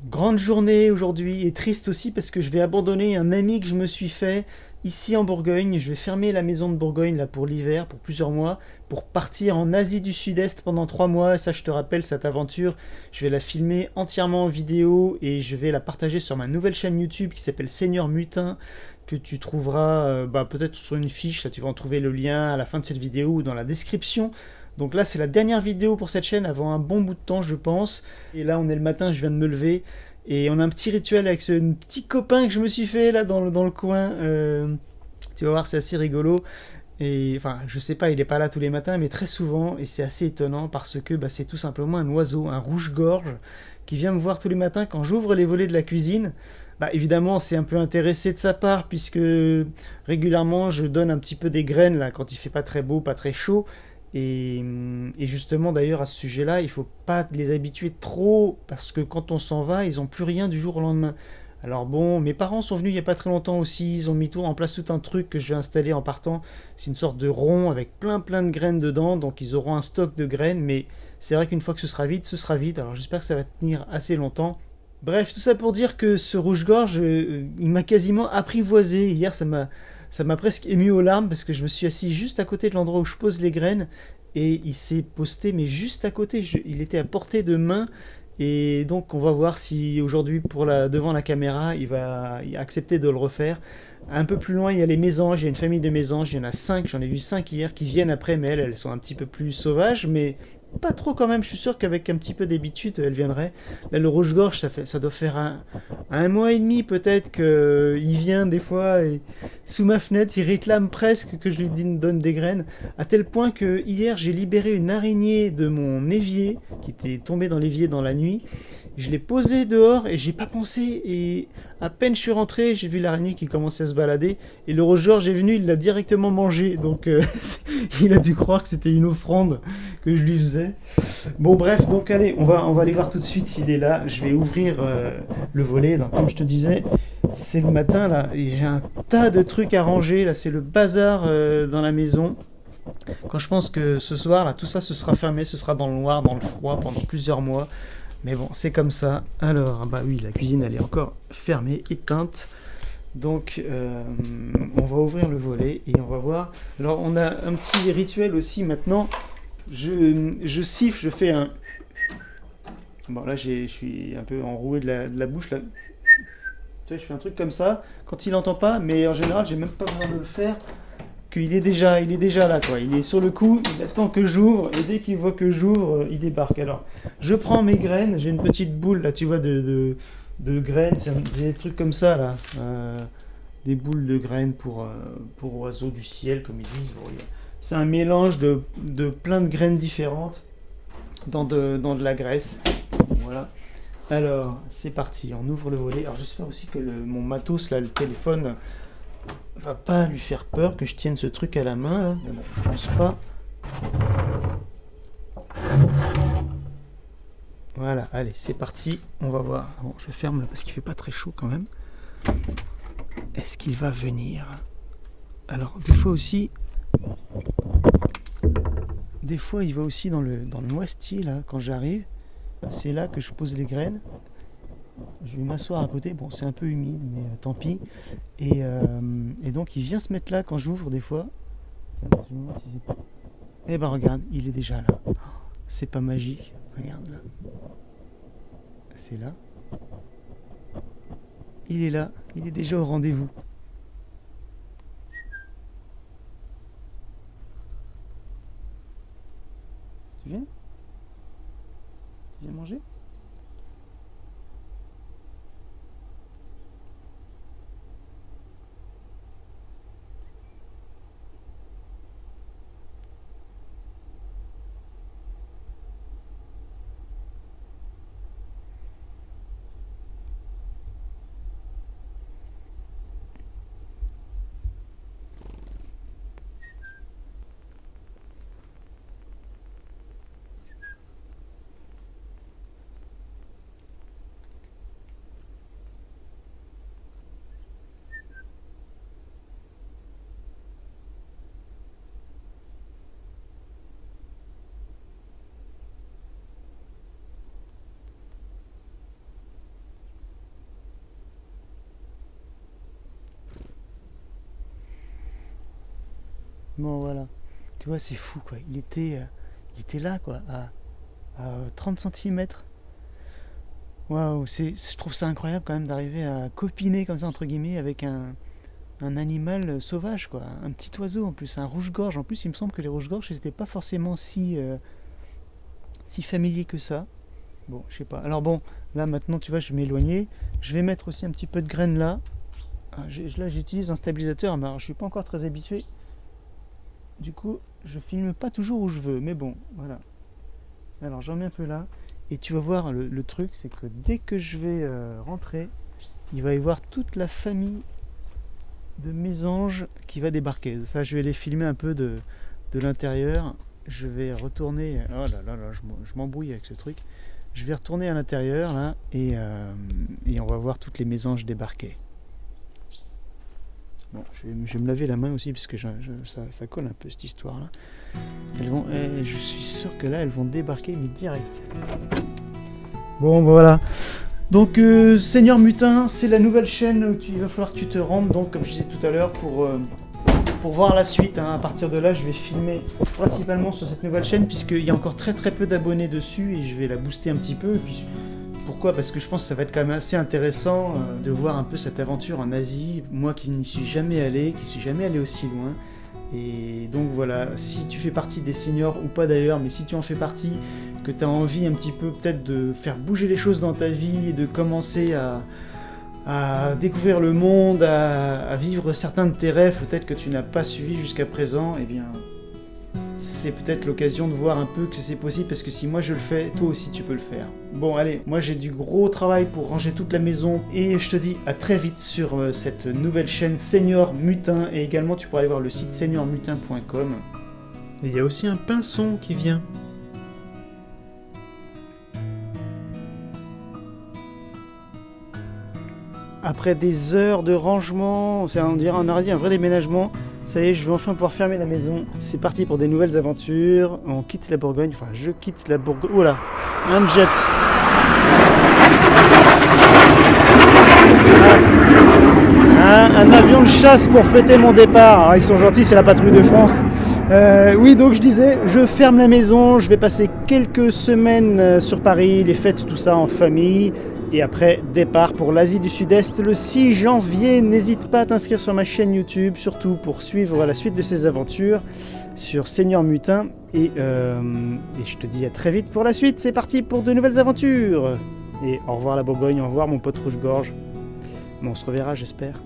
Grande journée aujourd'hui et triste aussi parce que je vais abandonner un ami que je me suis fait ici en Bourgogne. Je vais fermer la maison de Bourgogne là pour l'hiver, pour plusieurs mois, pour partir en Asie du Sud-Est pendant 3 mois. Et ça, je te rappelle, cette aventure, je vais la filmer entièrement en vidéo et je vais la partager sur ma nouvelle chaîne YouTube qui s'appelle Seigneur Mutin, que tu trouveras peut-être sur une fiche. Là, tu vas en trouver le lien à la fin de cette vidéo ou dans la description. Donc là, c'est la dernière vidéo pour cette chaîne avant un bon bout de temps, je pense. Et là, on est le matin, je viens de me lever. Et on a un petit rituel avec ce petit copain que je me suis fait là dans le coin. Tu vas voir, c'est assez rigolo. Et enfin, je sais pas, il est pas là tous les matins, mais très souvent. Et c'est assez étonnant parce que c'est tout simplement un oiseau, un rouge-gorge, qui vient me voir tous les matins quand j'ouvre les volets de la cuisine. Bah, évidemment, c'est un peu intéressé de sa part, puisque régulièrement, je donne un petit peu des graines là quand il fait pas très beau, pas très chaud. Et justement, d'ailleurs, à ce sujet-là, il faut pas les habituer trop, parce que quand on s'en va, ils ont plus rien du jour au lendemain. Alors bon, mes parents sont venus il y a pas très longtemps aussi, ils ont mis tout en place tout un truc que je vais installer en partant. C'est une sorte de rond avec plein de graines dedans, donc ils auront un stock de graines, mais c'est vrai qu'une fois que ce sera vide, ce sera vide. Alors j'espère que ça va tenir assez longtemps. Bref, tout ça pour dire que ce rouge-gorge, il m'a quasiment apprivoisé. Hier, ça m'a presque ému aux larmes parce que je me suis assis juste à côté de l'endroit où je pose les graines et il s'est posté, mais juste à côté. Il était à portée de main. Et donc, on va voir si aujourd'hui, devant la caméra, il va accepter de le refaire. Un peu plus loin, il y a les mésanges. Il y a une famille de mésanges. Il y en a 5, j'en ai vu 5 hier, qui viennent après, mais elles sont un petit peu plus sauvages, mais pas trop quand même. Je suis sûr qu'avec un petit peu d'habitude, elles viendraient. Là, le rouge-gorge, ça doit faire un mois et demi peut-être qu'il vient des fois et sous ma fenêtre, il réclame presque que je lui donne des graines, à tel point que hier j'ai libéré une araignée de mon évier qui était tombée dans l'évier dans la nuit. Je l'ai posée dehors et j'ai pas pensé, et à peine je suis rentré, j'ai vu l'araignée qui commençait à se balader et le rouge-gorge est venu, il l'a directement mangé, donc il a dû croire que c'était une offrande que je lui faisais. Bon bref, donc allez, on va aller voir tout de suite s'il est là. Je vais ouvrir le volet. Donc, comme je te disais, c'est le matin là, et j'ai un tas de trucs à ranger. Là, c'est le bazar dans la maison. Quand je pense que ce soir, là, tout ça se sera fermé, ce sera dans le noir, dans le froid pendant plusieurs mois. Mais bon, c'est comme ça. Alors, bah oui, la cuisine, elle est encore fermée, éteinte. Donc, on va ouvrir le volet et on va voir. Alors, on a un petit rituel aussi maintenant. Je siffle, je fais un. Bon, là, je suis un peu enroué de la bouche. Là. Tu vois, je fais un truc comme ça. Quand il n'entend pas, mais en général, j'ai même pas besoin de le faire. Il est déjà là, quoi. Il est sur le coup, il attend que j'ouvre, et dès qu'il voit que j'ouvre, il débarque. Alors, je prends mes graines, j'ai une petite boule, là, tu vois, de graines, c'est des trucs comme ça, là. Des boules de graines pour oiseaux du ciel, comme ils disent. Bon, c'est un mélange de plein de graines différentes dans de la graisse. Voilà. Alors, c'est parti, on ouvre le volet. Alors, j'espère aussi que mon matos, là, le téléphone, va pas lui faire peur, que je tienne ce truc à la main, là. Mais bon, je pense pas. Voilà, allez, c'est parti, on va voir. Bon, je ferme là parce qu'il fait pas très chaud quand même. Est-ce qu'il va venir? Alors, des fois, il va aussi dans le noisetier, là, quand j'arrive. C'est là que je pose les graines. Je vais m'asseoir à côté. Bon, c'est un peu humide, mais tant pis. Et donc, il vient se mettre là quand j'ouvre, des fois. Eh ben, regarde, il est déjà là. C'est pas magique. Regarde là. C'est là. Il est là. Il est déjà au rendez-vous. Tu viens? Tu viens manger? Bon, voilà. Tu vois, c'est fou, quoi. Il était là, quoi, à 30 centimètres. Waouh, je trouve ça incroyable quand même d'arriver à copiner comme ça, entre guillemets, avec un animal sauvage, quoi. Un petit oiseau en plus, un rouge-gorge. En plus, il me semble que les rouges-gorges, ils n'étaient pas forcément si familiers que ça. Bon, je sais pas. Alors bon, là maintenant, tu vois, je vais m'éloigner. Je vais mettre aussi un petit peu de graines là. Là, j'utilise un stabilisateur, mais alors, je suis pas encore très habitué. Du coup, je filme pas toujours où je veux, mais bon, voilà. Alors, j'en mets un peu là. Et tu vas voir, le truc, c'est que dès que je vais rentrer, il va y avoir toute la famille de mésanges qui va débarquer. Ça, je vais les filmer un peu de l'intérieur. Je vais retourner. Oh là là là, je m'embrouille avec ce truc. Je vais retourner à l'intérieur là et on va voir toutes les mésanges débarquer. Bon, je vais me laver la main aussi parce que ça colle un peu cette histoire là. Je suis sûr que là elles vont débarquer mais direct. Bon, voilà. Donc Seigneur Mutin, c'est la nouvelle chaîne où il va falloir que tu te rendes, donc comme je disais tout à l'heure, pour voir la suite. Hein. À partir de là, je vais filmer principalement sur cette nouvelle chaîne, puisqu'il y a encore très très peu d'abonnés dessus, et je vais la booster un petit peu. Et puis, pourquoi ? Parce que je pense que ça va être quand même assez intéressant de voir un peu cette aventure en Asie, moi qui n'y suis jamais allé, qui suis jamais allé aussi loin. Et donc voilà, si tu fais partie des seniors ou pas d'ailleurs, mais si tu en fais partie, que tu as envie un petit peu peut-être de faire bouger les choses dans ta vie et de commencer à découvrir le monde, à vivre certains de tes rêves peut-être que tu n'as pas suivis jusqu'à présent, eh bien c'est peut-être l'occasion de voir un peu que c'est possible, parce que si moi je le fais, toi aussi tu peux le faire. Bon allez, moi j'ai du gros travail pour ranger toute la maison, et je te dis à très vite sur cette nouvelle chaîne Seigneur Mutin, et également tu pourras aller voir le site seigneurmutin.com. Et il y a aussi un pinson qui vient. Après des heures de rangement, on dirait on aurait dit un vrai déménagement. Ça y est, je vais enfin pouvoir fermer la maison. C'est parti pour des nouvelles aventures. On quitte la Bourgogne, enfin je quitte la Bourgogne. Oh là, un jet. Un avion de chasse pour fêter mon départ. Alors, ils sont gentils, c'est la patrouille de France. Oui, donc je disais, je ferme la maison, je vais passer quelques semaines sur Paris, les fêtes, tout ça en famille. Et après, départ pour l'Asie du Sud-Est le 6 janvier. N'hésite pas à t'inscrire sur ma chaîne YouTube, surtout pour suivre la suite de ces aventures sur Seigneur Mutin. Et je te dis à très vite pour la suite. C'est parti pour de nouvelles aventures. Et au revoir la Bourgogne, au revoir mon pote rouge-gorge. Bon, on se reverra, j'espère.